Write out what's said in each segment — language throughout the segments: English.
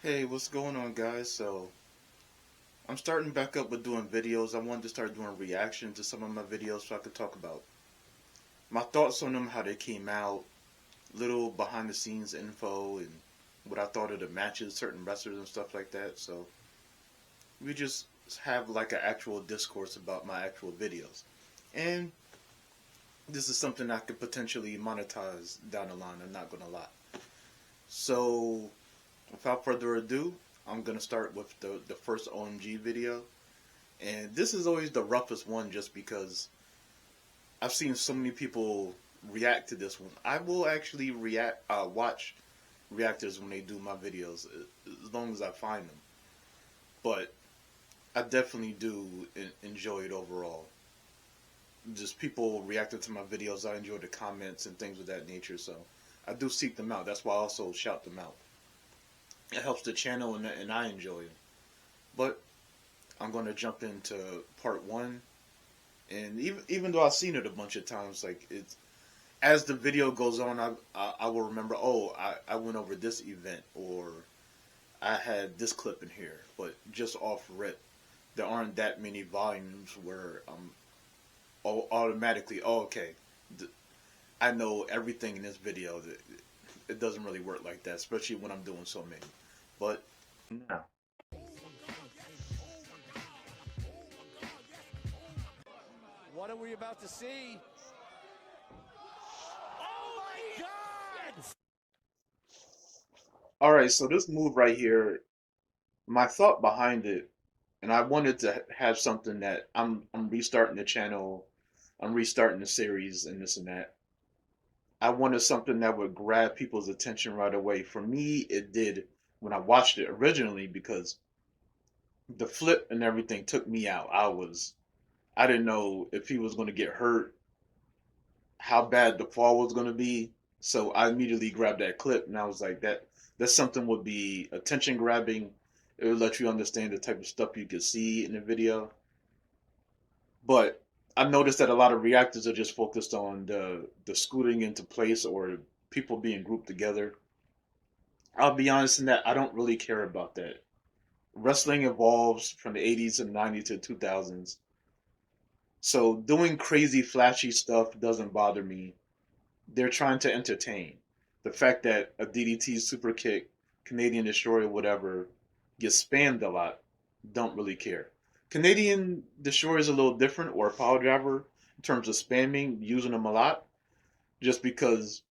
Hey, what's going on, guys? So, I'm starting back up with doing videos. I wanted to start doing reaction to some of my videos so I could talk about my thoughts on them, how they came out, little behind the scenes info, and what I thought of the matches, certain wrestlers and stuff like that. So, we just have like an actual discourse about my actual videos. And this is something I could potentially monetize down the line, I'm not gonna lie. So, without further ado, I'm gonna start with the first OMG video. And this is always the roughest one just because I've seen so many people react to this one. I will actually watch reactors when they do my videos as long as I find them. But I definitely do enjoy it overall. Just people reacting to my videos, I enjoy the comments and things of that nature. So I do seek them out. That's why I also shout them out. It helps the channel and I enjoy it. But I'm going to jump into part one. And even though I've seen it a bunch of times, like it's as the video goes on, I will remember. Oh, I went over this event, or I had this clip in here. But just off rip, there aren't that many volumes where automatically. Oh, okay, I know everything in this video. It doesn't really work like that, especially when I'm doing so many. But now, What are we about to see? Oh my God! all right. So this move right here, my thought behind it, and I wanted to have something that I'm restarting the channel, I'm restarting the series and this and that. I wanted something that would grab people's attention right away. For me, it did when I watched it originally because the flip and everything took me out. I didn't know if he was going to get hurt, how bad the fall was going to be. So I immediately grabbed that clip and I was like, that's something would be attention grabbing. It would let you understand the type of stuff you could see in the video. But I noticed that a lot of reactors are just focused on the scooting into place or people being grouped together. I'll be honest in that I don't really care about that. Wrestling evolves from the 80s and 90s to 2000s. So doing crazy flashy stuff doesn't bother me. They're trying to entertain. The fact that a DDT super kick, Canadian destroyer, whatever, gets spammed a lot, don't really care. Canadian destroyer is a little different, or a power driver in terms of spamming, using them a lot, just because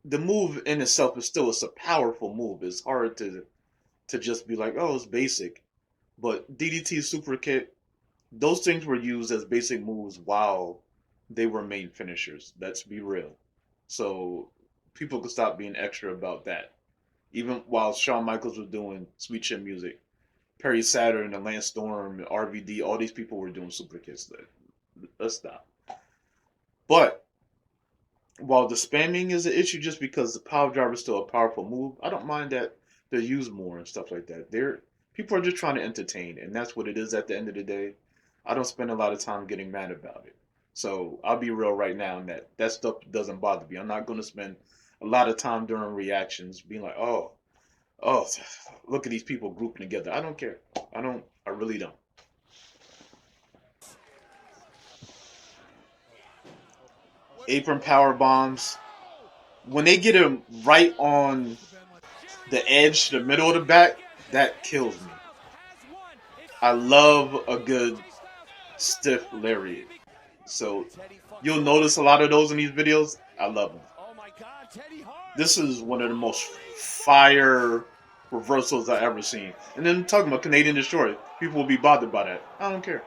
the move in itself is still it's a powerful move. It's hard to just be like, oh, it's basic. But DDT super kick, those things were used as basic moves while they were main finishers. Let's be real. So people could stop being extra about that. Even while Shawn Michaels was doing Sweet Chin Music, Perry Saturn and Lance Storm, RVD, all these people were doing super kicks. Let's stop. But while the spamming is an issue just because the power driver is still a powerful move, I don't mind that they're used more and stuff like that. They're people are just trying to entertain, and that's what it is at the end of the day. I don't spend a lot of time getting mad about it. So I'll be real right now, and that stuff doesn't bother me. I'm not going to spend a lot of time during reactions being like, oh, look at these people grouping together. I don't care. I don't. I really don't. Apron power bombs. When they get him right on the edge, the middle of the back, that kills me. I love a good stiff lariat. So you'll notice a lot of those in these videos. I love them. Oh my God, Teddy Hart! This is one of the most fire reversals I ever seen. And then talking about Canadian Destroyer, people will be bothered by that. I don't care.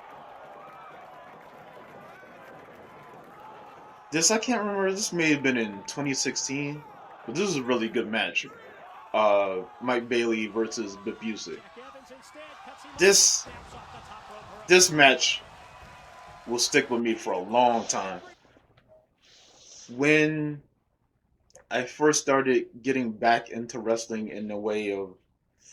This I can't remember. This may have been in 2016, but this is a really good match. Mike Bailey versus Bifusic. This this match will stick with me for a long time. When I first started getting back into wrestling in the way of,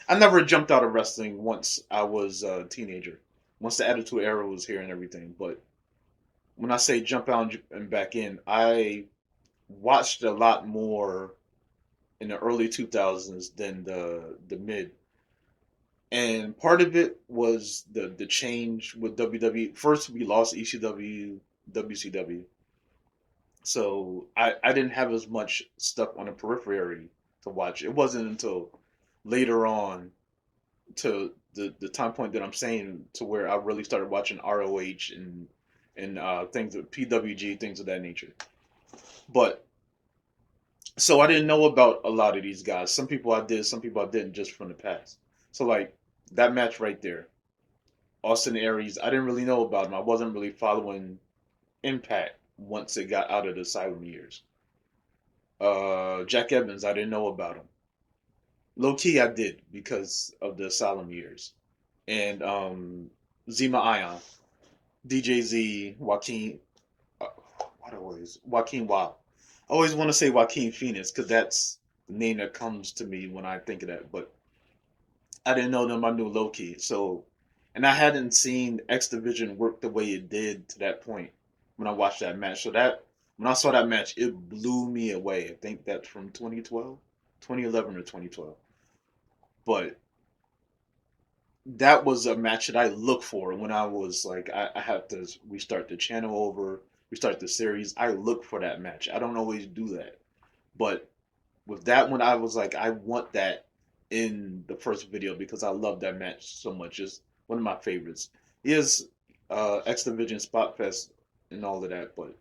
I never jumped out of wrestling once I was a teenager. Once the Attitude Era was here and everything, but when I say jump out and back in, I watched a lot more in the early 2000s than the mid. And part of it was the change with WWE. First, we lost ECW, WCW, so I didn't have as much stuff on the periphery to watch. It wasn't until later on to the time point that I'm saying to where I really started watching ROH and things of PWG, things of that nature. But so I didn't know about a lot of these guys. Some people I did, some people I didn't, just from the past. So like that match right there, Austin Aries, I didn't really know about him. I wasn't really following Impact once it got out of the Asylum years. Jack Evans, I didn't know about him. Low key, I did because of the Asylum years. And Zima Ion, DJZ, Joaquin, uh, what always Joaquin Wild. I always want to say Joaquin Phoenix because that's the name that comes to me when I think of that. But I didn't know them. I knew Loki. So, and I hadn't seen X Division work the way it did to that point when I watched that match. So that when I saw that match, it blew me away. I think that's from 2012, 2011 or 2012. But that was a match that I look for when I was like, I have to restart the channel over, restart the series. I look for that match. I don't always do that. But with that one, I was like, I want that in the first video because I love that match so much. It's one of my favorites. It is X Division Spot Fest and all of that, but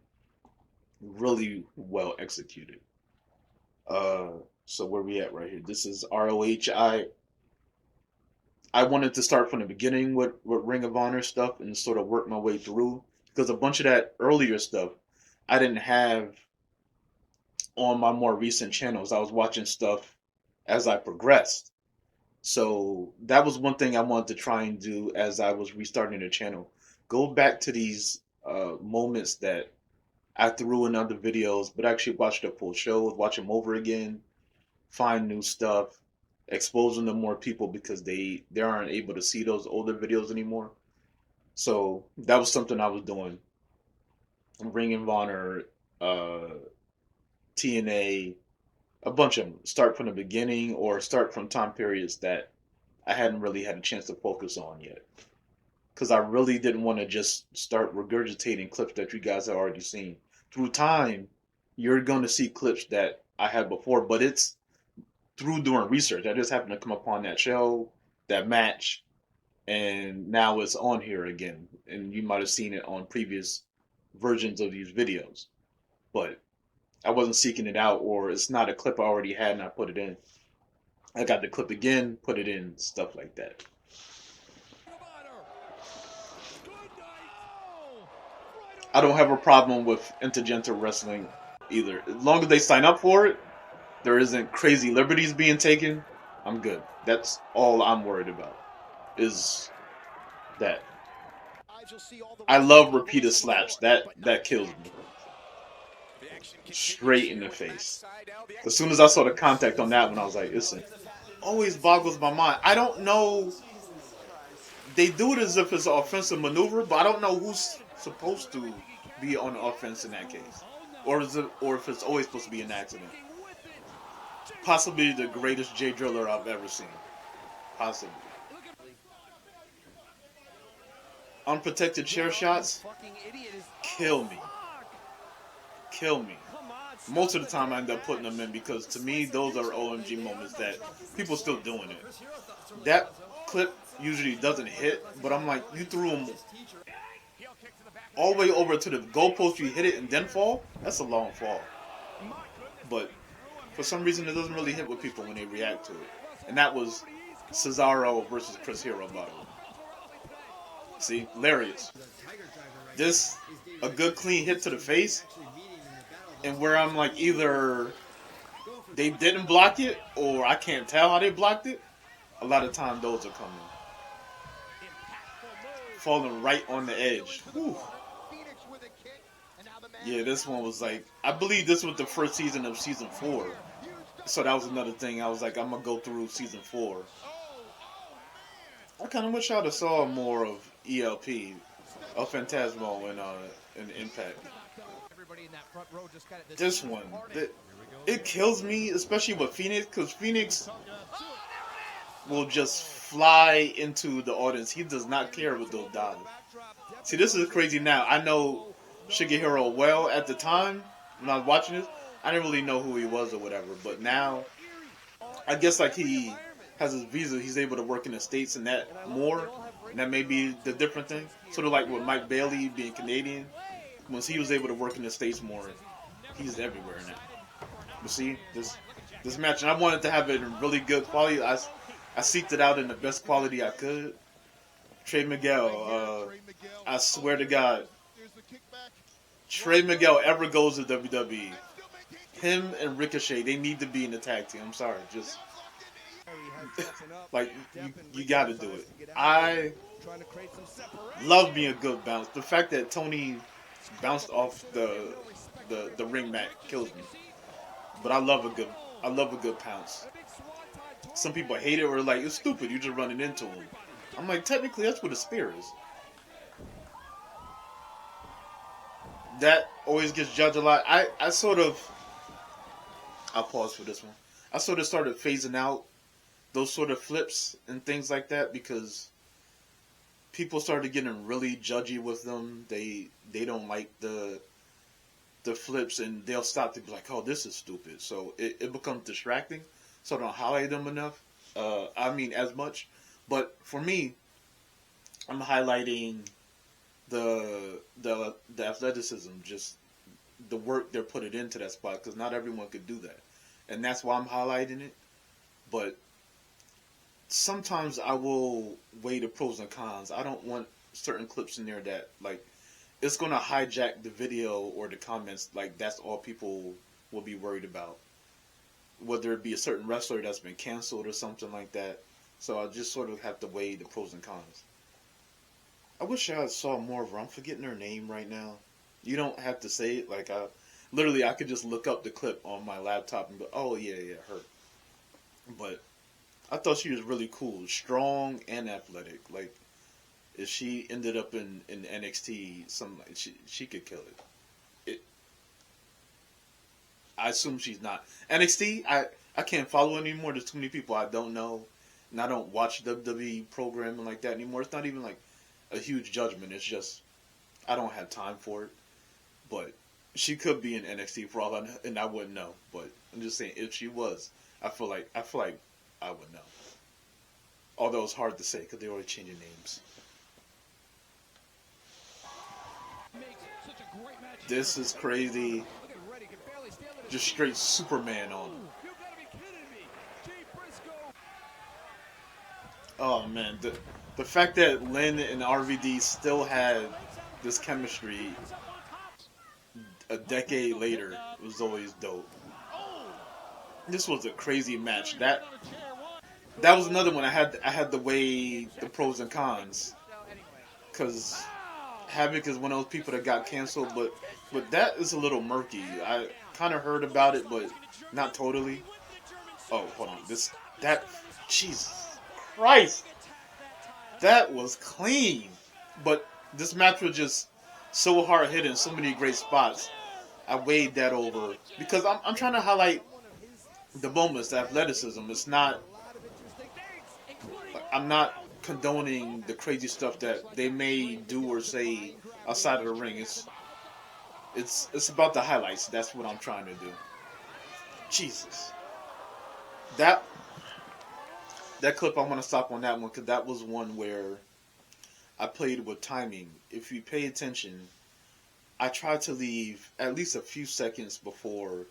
really well executed. Uh, so where we at right here? This is ROH. I wanted to start from the beginning with Ring of Honor stuff and sort of work my way through because a bunch of that earlier stuff I didn't have on my more recent channels. I was watching stuff as I progressed. So that was one thing I wanted to try and do as I was restarting the channel. Go back to these moments that I threw in other videos, but actually watch the full show, watch them over again, find new stuff, expose them to more people because they aren't able to see those older videos anymore. So that was something I was doing. Ring of Honor, uh, TNA, a bunch of them. Start from the beginning or start from time periods that I hadn't really had a chance to focus on yet. Because I really didn't want to just start regurgitating clips that you guys have already seen. Through time, you're going to see clips that I had before, but it's through doing research. I just happened to come upon that show, that match, and now it's on here again. And you might have seen it on previous versions of these videos. But I wasn't seeking it out, or it's not a clip I already had and I put it in. I got the clip again, put it in, stuff like that. I don't have a problem with intergender wrestling either. As long as they sign up for it, there isn't crazy liberties being taken, I'm good. That's all I'm worried about. Is that I love repeated slaps. That kills me. Straight in the face. As soon as I saw the contact on that one, I was like, listen, always boggles my mind. I don't know. They do it as if it's an offensive maneuver, but I don't know who's supposed to be on the offense in that case, or if it's always supposed to be an accident. Possibly the greatest Jay Driller I've ever seen. Possibly. Unprotected chair shots kill me. Kill me. Most of the time I end up putting them in because to me those are OMG moments that people still doing it. That clip usually doesn't hit, but I'm like, you threw him all the way over to the goalpost, you hit it and then fall? That's a long fall. But for some reason it doesn't really hit with people when they react to it. And that was Cesaro versus Chris Hero, by the way. See? Lariats. This, a good clean hit to the face, and where I'm like, either they didn't block it, or I can't tell how they blocked it, a lot of time those are coming. Falling right on the edge. Whew. Yeah, this one was like, I believe this was the first season of season 4. So that was another thing. I was like, I'm going to go through season 4. I kind of wish I'd have saw more of ELP, of Phantasmo, and Impact. This one, it kills me, especially with Phoenix, because Phoenix will just fly into the audience. He does not care with those dives. See, this is crazy now. I know Shigehiro well at the time when I was watching this. I didn't really know who he was or whatever, but now I guess like he has his visa, he's able to work in the States and that more, and that may be the different thing. Sort of like with Mike Bailey being Canadian, once he was able to work in the States more, he's everywhere now. But see, this match, and I wanted to have it in really good quality. I seeked it out in the best quality I could. Trey Miguel, I swear to God, Trey Miguel ever goes to WWE, him and Ricochet, they need to be in the tag team. I'm sorry, just like you got to do it. I love me a good bounce. The fact that Tony bounced off the ring mat kills me. But I love a good pounce. Some people hate it or like it's stupid. You just running into him. I'm like technically that's what a spear is. That always gets judged a lot. I sort of I'll pause for this one. I sort of started phasing out those sort of flips and things like that because people started getting really judgy with them. They don't like the flips and they'll stop to be like, oh, this is stupid. So it becomes distracting. So I don't highlight them enough. I mean, as much. But for me, I'm highlighting the athleticism, just the work they're putting into that spot because not everyone could do that. And that's why I'm highlighting it. But sometimes I will weigh the pros and cons. I don't want certain clips in there that like it's going to hijack the video or the comments. Like that's all people will be worried about. Whether it be a certain wrestler that's been canceled or something like that. So I just sort of have to weigh the pros and cons. I wish I saw more of her. I'm forgetting her name right now. You don't have to say it. Like I could just look up the clip on my laptop and go, oh yeah, her. But I thought she was really cool, strong and athletic. Like if she ended up in NXT, she could kill it. I assume she's not. NXT, I can't follow anymore. There's too many people I don't know. And I don't watch WWE programming like that anymore. It's not even like a huge judgment. It's just, I don't have time for it. But she could be in NXT for all I know, and I wouldn't know. But I'm just saying, if she was, I feel like I would know. Although it's hard to say because they're always changing names. This is crazy. Just straight Superman on him. Oh man, the fact that Lynn and RVD still had this chemistry a decade later was always dope. This was a crazy match. That was another one I had to weigh the pros and cons because Havoc is one of those people that got canceled, but that is a little murky. I kind of heard about it, but not totally. Oh, hold on. Jesus Christ, that was clean. But this match was just so hard hitting, so many great spots. I weighed that over because I'm trying to highlight the moments, the athleticism. It's not. I'm not condoning the crazy stuff that they may do or say outside of the ring. It's about the highlights. That's what I'm trying to do. Jesus, that clip I want to stop on that one because that was one where I played with timing. If you pay attention, I tried to leave at least a few seconds before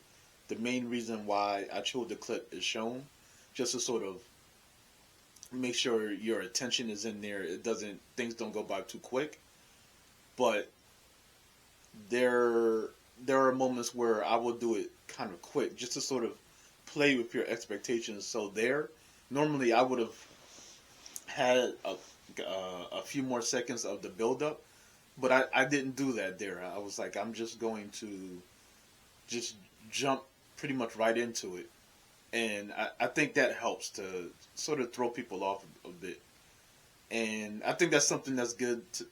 the main reason why I chose the clip is shown, just to sort of make sure your attention is in there. Things don't go by too quick. But there are moments where I will do it kind of quick, just to sort of play with your expectations. So normally I would have had a few more seconds of the build up, but I didn't do that there. I was like, I'm just going to just jump pretty much right into it. And I think that helps to sort of throw people off a bit. And I think that's something that's good to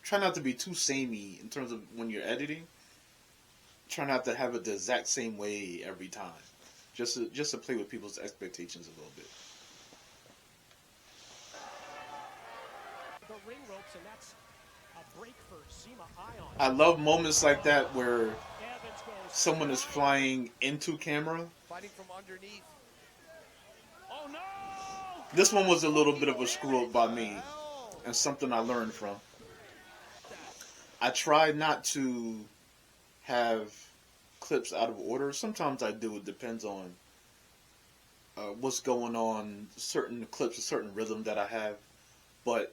try not to be too samey in terms of when you're editing. try not to have it the exact same way every time, just to play with people's expectations a little bit. The ring ropes, and that's a break for Zema Ion. I love moments like that where Evans goes someone is flying into camera. fighting from underneath. Oh no! This one was a little bit of a screw up by me, and something I learned from. I try not to have clips out of order. Sometimes I do. It depends on what's going on. Certain clips, a certain rhythm that I have. But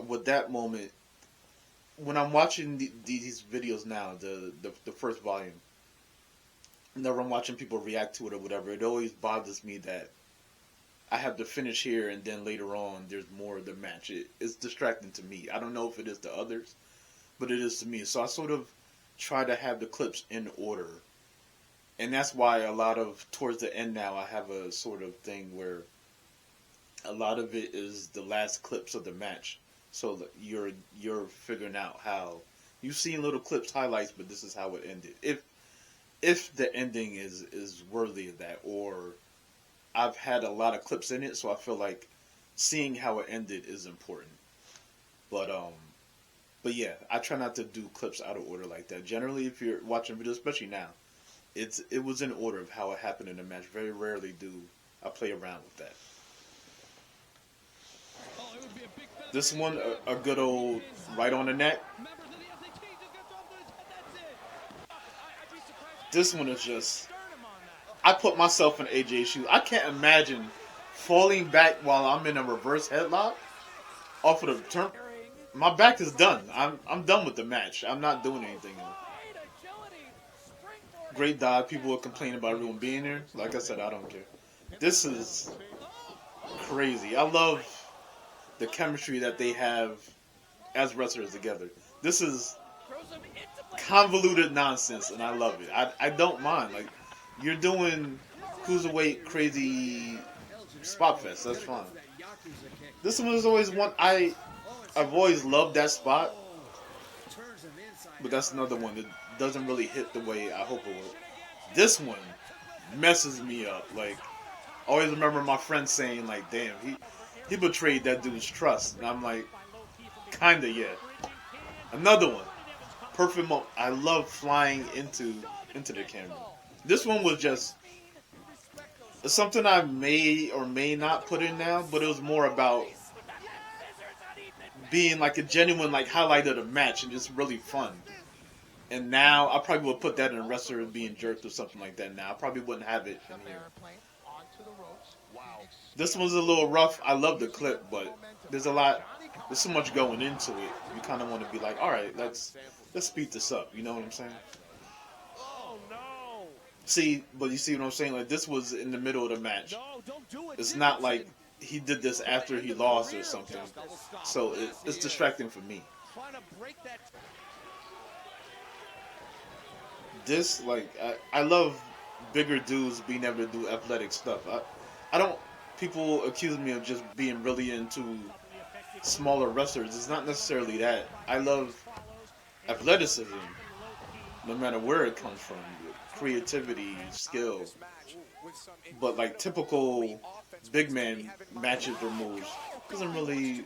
with that moment, when I'm watching these videos now, the first volume, whenever I'm watching people react to it or whatever, it always bothers me that I have to finish here and then later on there's more of the match. It's distracting to me. I don't know if it is to others, but it is to me. So I sort of try to have the clips in order. And that's why a lot of, towards the end now, I have a sort of thing where a lot of it is the last clips of the match. So that you're figuring out how, you've seen little clips, highlights, but this is how it ended. If the ending is worthy of that, or I've had a lot of clips in it, so I feel like seeing how it ended is important. But yeah, I try not to do clips out of order like that. Generally, if you're watching videos, especially now, it was in order of how it happened in the match. Very rarely do I play around with that. This one, a good old right on the neck. This one is just, I put myself in AJ's shoes. I can't imagine falling back while I'm in a reverse headlock off of the turn. My back is done. I'm done with the match. I'm not doing anything else. Great dive. People will complain about everyone being there. Like I said, I don't care. This is crazy. I love the chemistry that they have as wrestlers together. This is convoluted nonsense, and I love it. I don't mind. Like, you're doing cruiserweight crazy spot fest. That's fine. This one is always one I've always loved that spot, but that's another one that doesn't really hit the way I hope it will. This one messes me up. Like, I always remember my friend saying, like, "Damn, he betrayed that dude's trust," and I'm like, kinda, yeah. Another one, perfect moment. I love flying into the camera. This one was just something I may or may not put in now, but it was more about being like a genuine like highlight of the match and just really fun. And now I probably would put that in a wrestler being jerked or something like that. Now I probably wouldn't have it in here. This one's a little rough. I love the clip, but there's so much going into it. You kind of want to be like, all right, let's speed this up. You know what I'm saying? See, but you see what I'm saying? Like, this was in the middle of the match. It's not like he did this after he lost or something. So it's distracting for me. This, like, I love bigger dudes being able to do athletic stuff. I don't, people accuse me of just being really into smaller wrestlers. It's not necessarily that. I love athleticism, no matter where it comes from. Creativity, skill. But like typical big man matches or moves doesn't really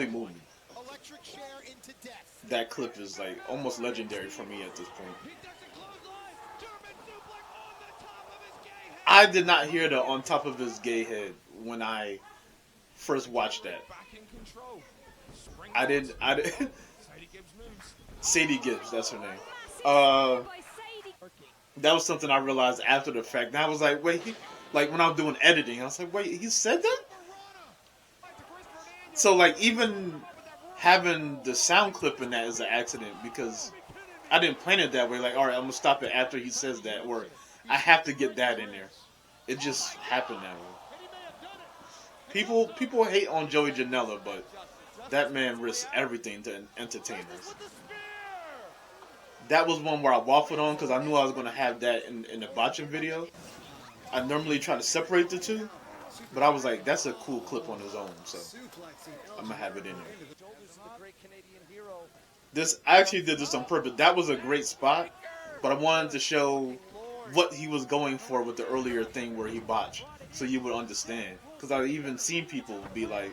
move me. That clip is like almost legendary for me at this point. I did not hear the on top of his gay head when I first watched that. I did Sadie Gibbs, that's her name. That was something I realized after the fact. And I was like, wait, like when I was doing editing, I was like, wait, he said that? So like even having the sound clip in that is an accident because I didn't plan it that way. Like, all right, I'm gonna stop it after he says that, or I have to get that in there. It just happened that way. People hate on Joey Janela, but that man risks everything to entertain us. That was one where I waffled on because I knew I was going to have that in the botching video. I normally try to separate the two, but I was like, that's a cool clip on his own, so I'm going to have it in there. This I actually did this on purpose. That was a great spot, but I wanted to show what he was going for with the earlier thing where he botched, so you would understand. Because I've even seen people be like,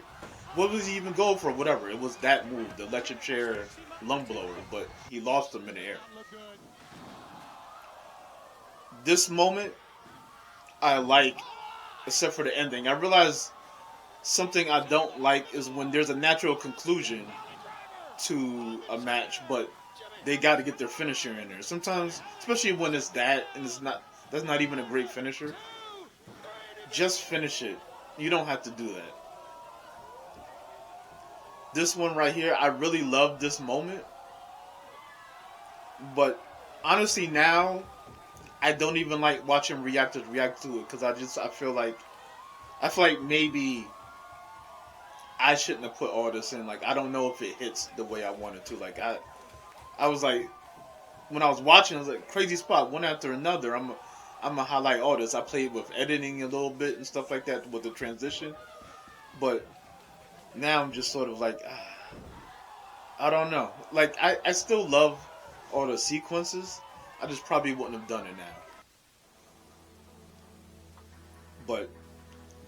"What was he even going for?" Whatever. It was that move, the electric chair lung blower, but he lost him in the air. This moment I like, except for the ending. I realize something I don't like is when there's a natural conclusion to a match, but they got to get their finisher in there. Sometimes, especially when it's that and it's not, that's not even a great finisher. Just finish it. You don't have to do that. This one right here, I really love this moment, but honestly now I don't even like watching reactors react to it because I feel like maybe I shouldn't have put all this in. Like I don't know if it hits the way I wanted to. Like I was like when I was watching, I was like crazy spot one after another. I'm gonna highlight all this. I played with editing a little bit and stuff like that with the transition, but now I'm just sort of like I don't know. Like I still love all the sequences. I just probably wouldn't have done it now. But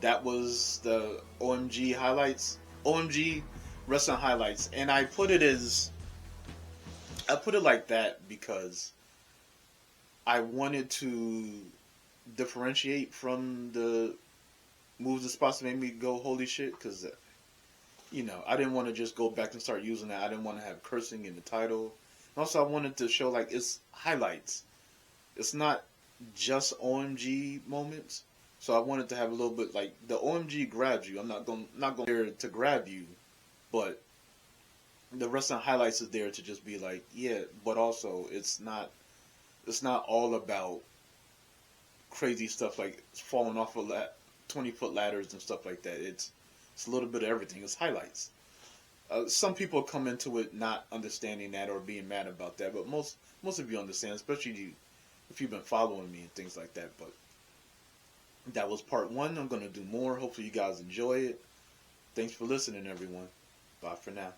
that was the OMG highlights, OMG wrestling highlights, and I put it like that because I wanted to differentiate from the moves and spots that made me go holy shit because I didn't want to just go back and start using that. I didn't want to have cursing in the title. And also, I wanted to show like it's highlights. It's not just OMG moments. So I wanted to have a little bit like the OMG grabs you. I'm not going there to grab you, but the wrestling highlights is there to just be like yeah. But also, it's not all about crazy stuff like falling off of 20-foot ladders and stuff like that. It's a little bit of everything. It's highlights. Some people come into it not understanding that or being mad about that, but most of you understand, especially if you've been following me and things like that. But that was part one. I'm gonna do more. Hopefully you guys enjoy it. Thanks for listening, everyone. Bye for now.